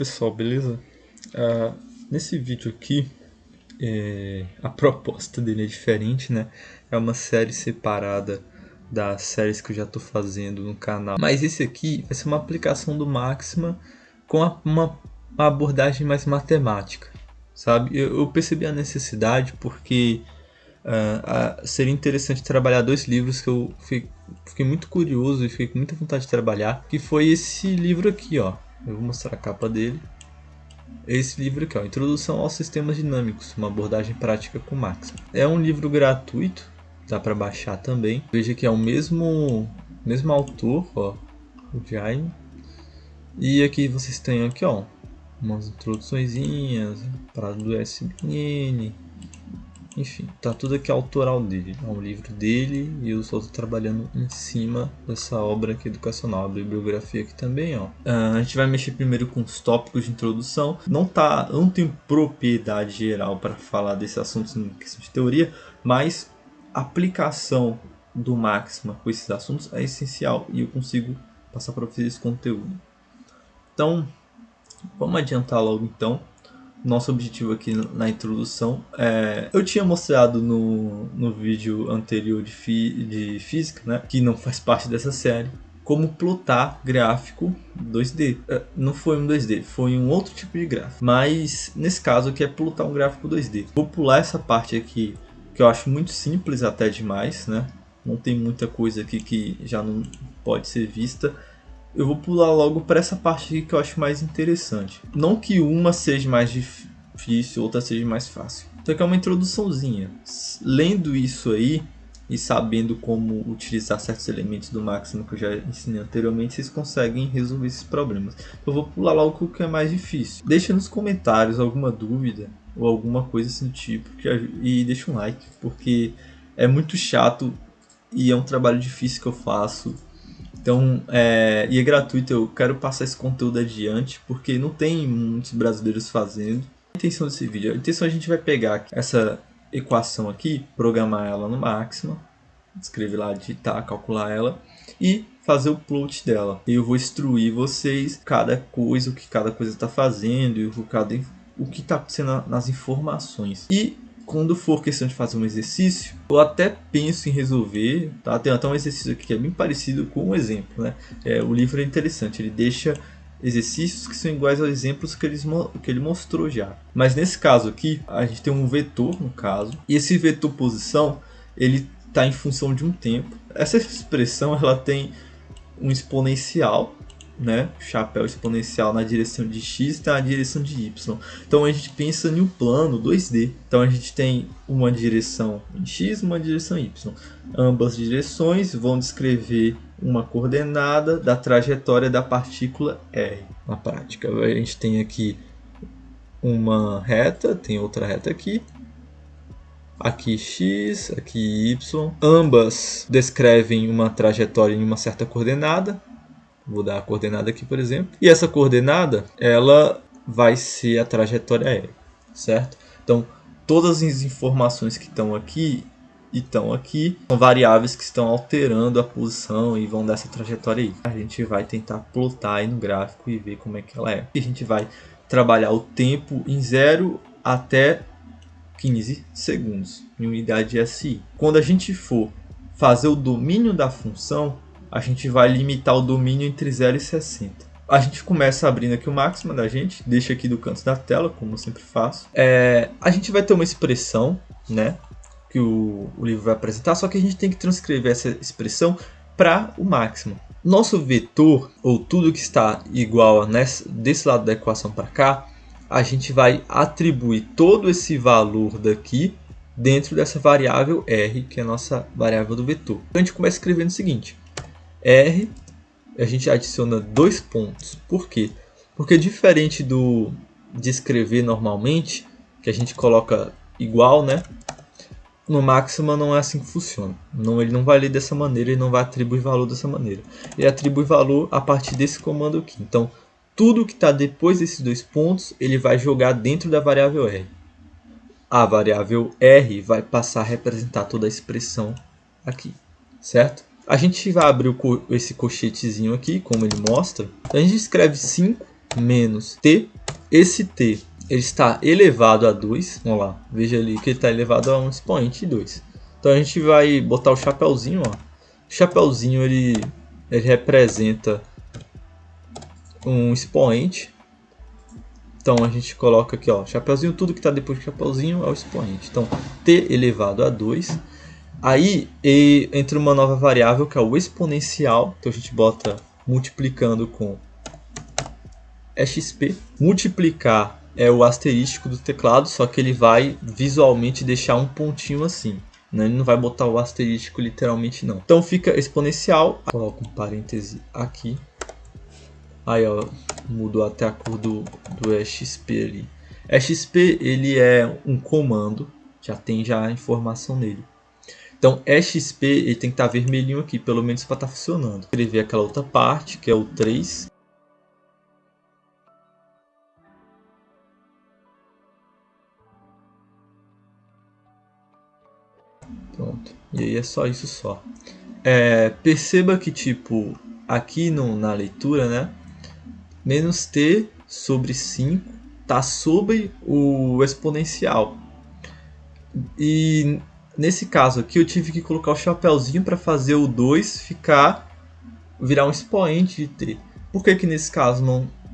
Pessoal, beleza? Nesse vídeo aqui, a proposta dele é diferente, né? É uma série separada das séries que eu já estou fazendo no canal. Mas esse aqui vai ser uma aplicação do Máxima com uma abordagem mais matemática, sabe? Eu percebi a necessidade porque seria interessante trabalhar dois livros que eu fiquei muito curioso e fiquei com muita vontade de trabalhar, que foi esse livro aqui, ó. Eu vou mostrar a capa dele. Esse livro aqui, ó, Introdução aos Sistemas Dinâmicos, uma abordagem prática com Máxima. É um livro gratuito, dá para baixar também. Veja que é o mesmo autor, ó, o Jaime. E aqui vocês têm aqui, ó, umas introduçõezinhas, para do SBN. Enfim, tá tudo aqui autoral dele. É um livro dele e eu só estou trabalhando em cima dessa obra aqui educacional. A bibliografia aqui também, ó. A gente vai mexer primeiro com os tópicos de introdução. Não tenho propriedade geral para falar desses assuntos em questão de teoria, mas a aplicação do Máxima com esses assuntos é essencial e eu consigo passar para vocês esse conteúdo. Então, vamos adiantar logo então. Nosso objetivo aqui na introdução eu tinha mostrado no vídeo anterior de física, né, que não faz parte dessa série, como plotar gráfico 2D. Não foi um 2D, foi um outro tipo de gráfico, mas nesse caso aqui é plotar um gráfico 2D. Vou pular essa parte aqui que eu acho muito simples até demais, né? Não tem muita coisa aqui que já não pode ser vista. Eu vou pular logo para essa parte aqui que eu acho mais interessante. Não que uma seja mais difícil, outra seja mais fácil. Isso aqui é uma introduçãozinha. Lendo isso aí e sabendo como utilizar certos elementos do Máximo que eu já ensinei anteriormente, vocês conseguem resolver esses problemas. Eu vou pular logo o que é mais difícil. Deixa nos comentários alguma dúvida ou alguma coisa assim do tipo e deixa um like, porque é muito chato e é um trabalho difícil que eu faço. Então, e é gratuito, eu quero passar esse conteúdo adiante, porque não tem muitos brasileiros fazendo. A intenção desse vídeo, a intenção a gente vai pegar essa equação aqui, programar ela no Máxima, escrever lá, digitar, calcular ela e fazer o plot dela. Eu vou instruir vocês cada coisa, o que cada coisa está fazendo e o que está acontecendo nas informações. E quando for questão de fazer um exercício, eu até penso em resolver, tá? Tem até um exercício aqui que é bem parecido com um exemplo, né? O livro é interessante, ele deixa exercícios que são iguais aos exemplos que ele mostrou já. Mas nesse caso aqui, a gente tem um vetor, no caso, e esse vetor posição, ele está em função de um tempo. Essa expressão ela tem um exponencial, né? Chapéu exponencial na direção de x e na direção de y. Então a gente pensa em um plano 2D. Então a gente tem uma direção em x e uma direção em y. Ambas direções vão descrever uma coordenada da trajetória da partícula r. Na prática, a gente tem aqui uma reta, tem outra reta aqui. Aqui x, aqui y. Ambas descrevem uma trajetória em uma certa coordenada. Vou dar a coordenada aqui, por exemplo. E essa coordenada, ela vai ser a trajetória aérea, certo? Então, todas as informações que estão aqui e estão aqui são variáveis que estão alterando a posição e vão dar essa trajetória aí. A gente vai tentar plotar aí no gráfico e ver como é que ela é. E a gente vai trabalhar o tempo em 0 até 15 segundos em unidade de SI. Quando a gente for fazer o domínio da função, a gente vai limitar o domínio entre 0 e 60. A gente começa abrindo aqui o Máxima da gente, deixa aqui do canto da tela, como eu sempre faço. A gente vai ter uma expressão, né, que o livro vai apresentar, só que a gente tem que transcrever essa expressão para o Máxima. Nosso vetor, ou tudo que está igual desse lado da equação para cá, a gente vai atribuir todo esse valor daqui dentro dessa variável r, que é a nossa variável do vetor. Então a gente começa escrevendo o seguinte: r, a gente adiciona 2 pontos. Por quê? Porque diferente de escrever normalmente, que a gente coloca igual, né? No Máxima não é assim que funciona. Ele não vai ler dessa maneira, ele não vai atribuir valor dessa maneira. Ele atribui valor a partir desse comando aqui. Então, tudo que está depois desses 2 pontos, ele vai jogar dentro da variável r. A variável r vai passar a representar toda a expressão aqui, certo? A gente vai abrir esse colchetezinho aqui, como ele mostra. A gente escreve 5 menos t. Esse t ele está elevado a 2. Vamos lá, veja ali que ele está elevado a um expoente 2. Então a gente vai botar o chapeuzinho. Ó. O chapeuzinho ele representa um expoente. Então a gente coloca aqui, ó, chapeuzinho, tudo que está depois do chapeuzinho é o expoente. Então t elevado a 2. Aí entra uma nova variável que é o exponencial. Então a gente bota multiplicando com exp. Multiplicar é o asterístico do teclado, só que ele vai visualmente deixar um pontinho assim. Né? Ele não vai botar o asterístico literalmente não. Então fica exponencial. Coloco um parêntese aqui. Aí ó, mudou até a cor do exp ali. Exp ele é um comando, já tem a informação nele. Então exp ele tem que estar vermelhinho aqui, pelo menos para estar funcionando. Escrever aquela outra parte que é o 3. Pronto. E aí é só isso só. Perceba que tipo aqui na leitura, né? Menos t sobre 5 está sobre o exponencial. E nesse caso aqui eu tive que colocar o chapeuzinho para fazer o 2 virar um expoente de t. Por que nesse caso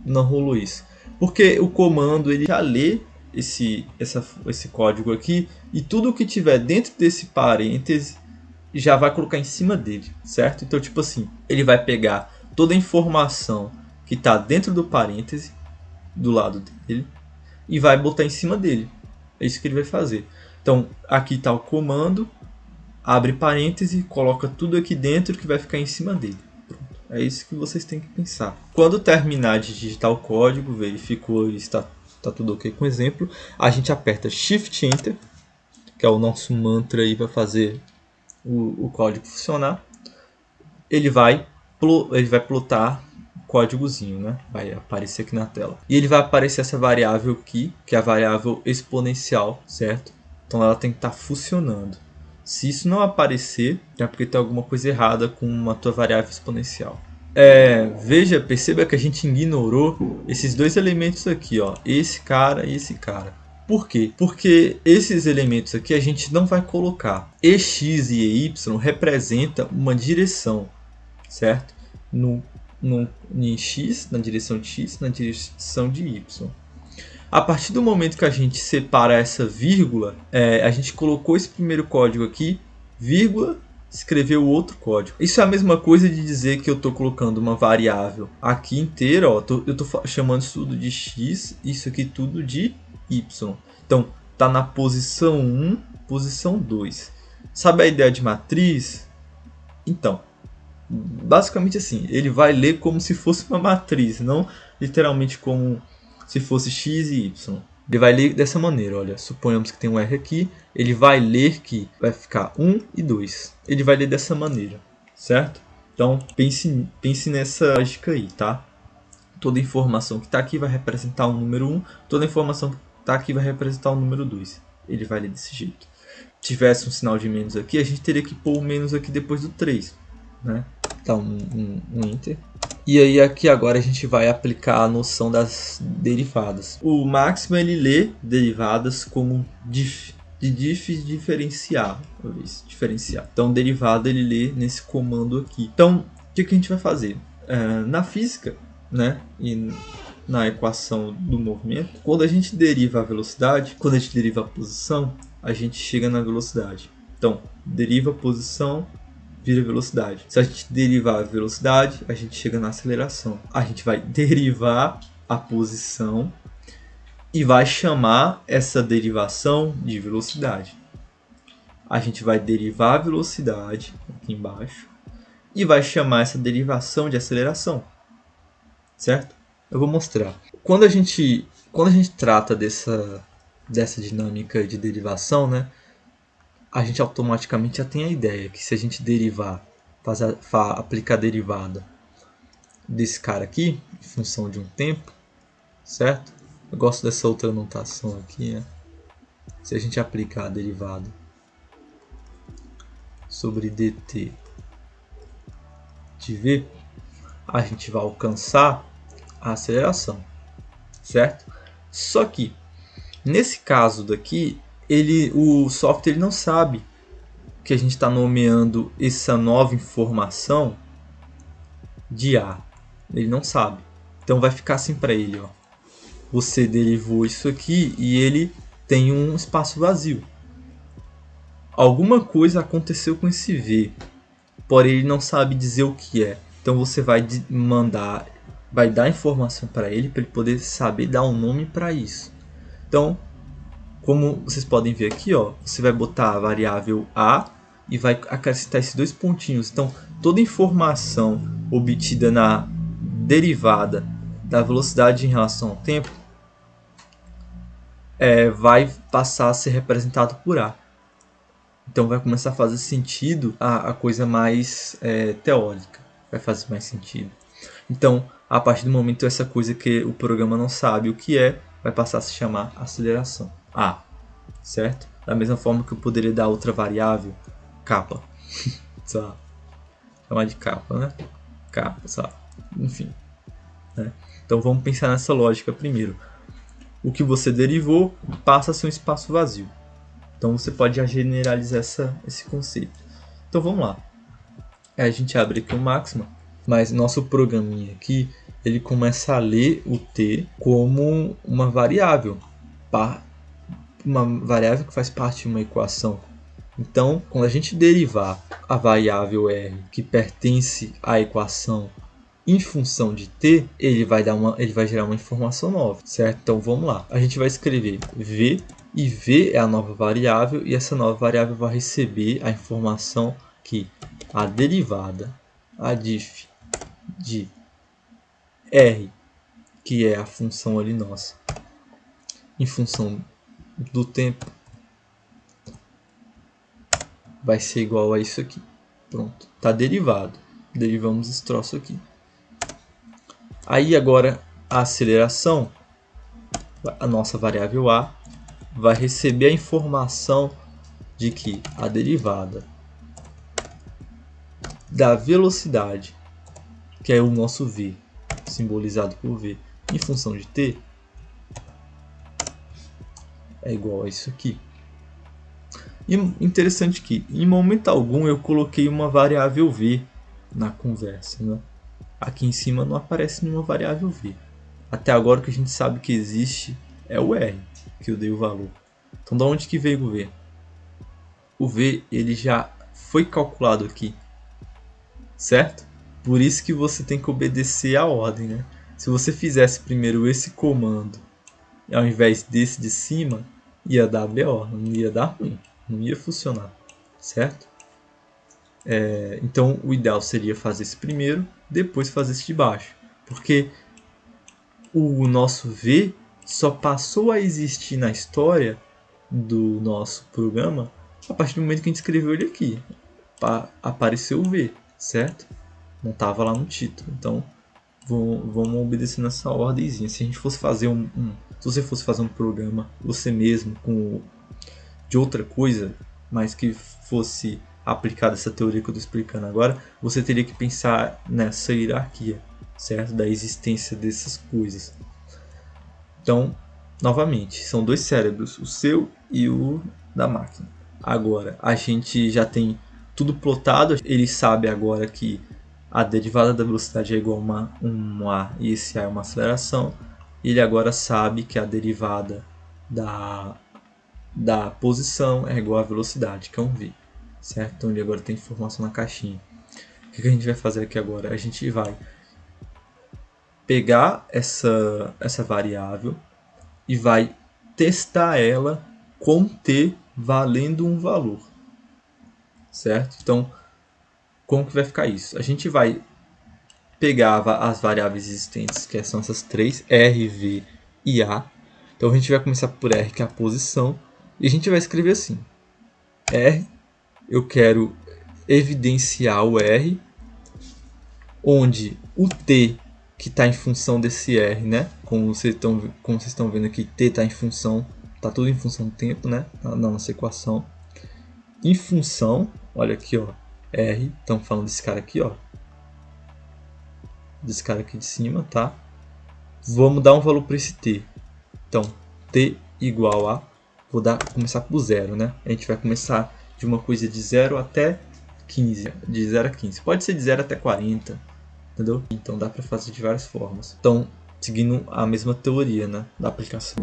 não rolou isso? Porque o comando ele já lê esse código aqui e tudo que tiver dentro desse parêntese já vai colocar em cima dele, certo? Então tipo assim, ele vai pegar toda a informação que está dentro do parêntese, do lado dele, e vai botar em cima dele. É isso que ele vai fazer. Então, aqui está o comando, abre parêntese, coloca tudo aqui dentro que vai ficar em cima dele. Pronto. É isso que vocês têm que pensar. Quando terminar de digitar o código, verificou e está tudo ok com o exemplo, a gente aperta Shift Enter, que é o nosso mantra aí para fazer o código funcionar. Ele vai plotar códigozinho, né? Vai aparecer aqui na tela. E ele vai aparecer essa variável aqui, que é a variável exponencial, certo? Então ela tem que estar funcionando. Se isso não aparecer, é porque tem alguma coisa errada com a tua variável exponencial. Perceba que a gente ignorou esses dois elementos aqui, ó, esse cara e esse cara. Por quê? Porque esses elementos aqui a gente não vai colocar. Ex e y representam uma direção, certo? Em x, na direção de x, na direção de y. A partir do momento que a gente separa essa vírgula, a gente colocou esse primeiro código aqui, vírgula, escreveu o outro código. Isso é a mesma coisa de dizer que eu estou colocando uma variável aqui inteira, ó, eu estou chamando isso tudo de x, isso aqui tudo de y. Então, está na posição 1, posição 2. Sabe a ideia de matriz? Então, basicamente assim, ele vai ler como se fosse uma matriz, não literalmente como se fosse x e y. Ele vai ler dessa maneira, olha, suponhamos que tem um R aqui, ele vai ler que vai ficar 1 e 2. Ele vai ler dessa maneira, certo? Então pense nessa lógica aí, tá? Toda informação que está aqui vai representar o número 1, toda informação que está aqui vai representar o número 2. Ele vai ler desse jeito. Se tivesse um sinal de menos aqui, a gente teria que pôr o menos aqui depois do 3. Né? Então, um Enter. E aí aqui agora a gente vai aplicar a noção das derivadas. O Maxima ele lê derivadas como diferenciar. Então, derivada ele lê nesse comando aqui. Então, o que a gente vai fazer? Na física, né? E na equação do movimento, quando a gente deriva a velocidade, quando a gente deriva a posição, a gente chega na velocidade. Então, deriva a posição, vira velocidade. Se a gente derivar a velocidade, a gente chega na aceleração. A gente vai derivar a posição e vai chamar essa derivação de velocidade. A gente vai derivar a velocidade aqui embaixo e vai chamar essa derivação de aceleração. Certo? Eu vou mostrar. Quando a gente trata dessa dinâmica de derivação, né? A gente automaticamente já tem a ideia que se a gente derivar, aplicar a derivada desse cara aqui, em função de um tempo, certo? Eu gosto dessa outra notação aqui, né? Se a gente aplicar a derivada sobre dt de v, a gente vai alcançar a aceleração, certo? Só que nesse caso daqui, o software ele não sabe que a gente está nomeando essa nova informação de A. Ele não sabe. Então vai ficar assim para ele, ó. Você derivou isso aqui e ele tem um espaço vazio. Alguma coisa aconteceu com esse V, porém ele não sabe dizer o que é. Então você vai dar informação para ele poder saber dar um nome para isso. Então, como vocês podem ver aqui, ó, você vai botar a variável A e vai acrescentar esses dois pontinhos. Então, toda informação obtida na derivada da velocidade em relação ao tempo vai passar a ser representado por A. Então vai começar a fazer sentido a coisa mais teórica. Vai fazer mais sentido. Então, a partir do momento essa coisa que o programa não sabe o que é, vai passar a se chamar aceleração. A, certo? Da mesma forma que eu poderia dar outra variável, capa. Só chamar de capa, né? Capa, só. Enfim. Né? Então vamos pensar nessa lógica primeiro. O que você derivou passa a ser um espaço vazio. Então você pode já generalizar esse conceito. Então vamos lá. A gente abre aqui o máxima, mas nosso programinha aqui ele começa a ler o t como uma variável que faz parte de uma equação. Então, quando a gente derivar a variável r que pertence à equação em função de t, ele vai gerar uma informação nova, certo? Então vamos lá. A gente vai escrever v, e v é a nova variável, e essa nova variável vai receber a informação que a derivada, a diff de r, que é a função ali nossa, em função do tempo, vai ser igual a isso aqui. Pronto, está derivado. Derivamos esse troço aqui. Aí agora a aceleração, a nossa variável A, vai receber a informação de que a derivada da velocidade, que é o nosso v, simbolizado por v, em função de t, é igual a isso aqui. E interessante que, em momento algum, eu coloquei uma variável v na conversa, né? Aqui em cima não aparece nenhuma variável v. Até agora o que a gente sabe que existe é o r, que eu dei o valor. Então, de onde que veio o v? O v ele já foi calculado aqui, certo? Por isso que você tem que obedecer a ordem, né? Se você fizesse primeiro esse comando ao invés desse de cima, ia dar BO, não ia dar ruim, não ia funcionar, certo? Então o ideal seria fazer esse primeiro, depois fazer esse de baixo, porque o nosso V só passou a existir na história do nosso programa a partir do momento que a gente escreveu ele aqui. Apareceu o V, certo? Não estava lá no título. Então vamos obedecer nessa ordemzinha. Se a gente fosse fazer se você fosse fazer um programa você mesmo de outra coisa, mas que fosse aplicada essa teoria que eu estou explicando agora, você teria que pensar nessa hierarquia, certo? Da existência dessas coisas. Então, novamente, são dois cérebros, o seu e o da máquina. Agora, a gente já tem tudo plotado, ele sabe agora que a derivada da velocidade é igual a um A e esse A é uma aceleração. Ele agora sabe que a derivada da posição é igual à velocidade, que é um v, certo? Então ele agora tem informação na caixinha. O que a gente vai fazer aqui agora? A gente vai pegar essa variável e vai testar ela com t valendo um valor, certo? Então, como que vai ficar isso? A gente vai pegar as variáveis existentes, que são essas três, r, v e a. Então a gente vai começar por r, que é a posição, e a gente vai escrever assim: R, eu quero evidenciar o R, onde o T, que está em função desse R, né? Como vocês estão vendo aqui, T está em função, está tudo em função do tempo, né? Na nossa equação. Em função, olha aqui, ó, R, estamos falando desse cara aqui, ó. Desse cara aqui de cima, tá? Vamos dar um valor para esse t. Então, t igual a... começar por 0, né? A gente vai começar de uma coisa de 0 até 15. De 0 a 15. Pode ser de 0 até 40. Entendeu? Então dá para fazer de várias formas. Então, seguindo a mesma teoria, né, da aplicação.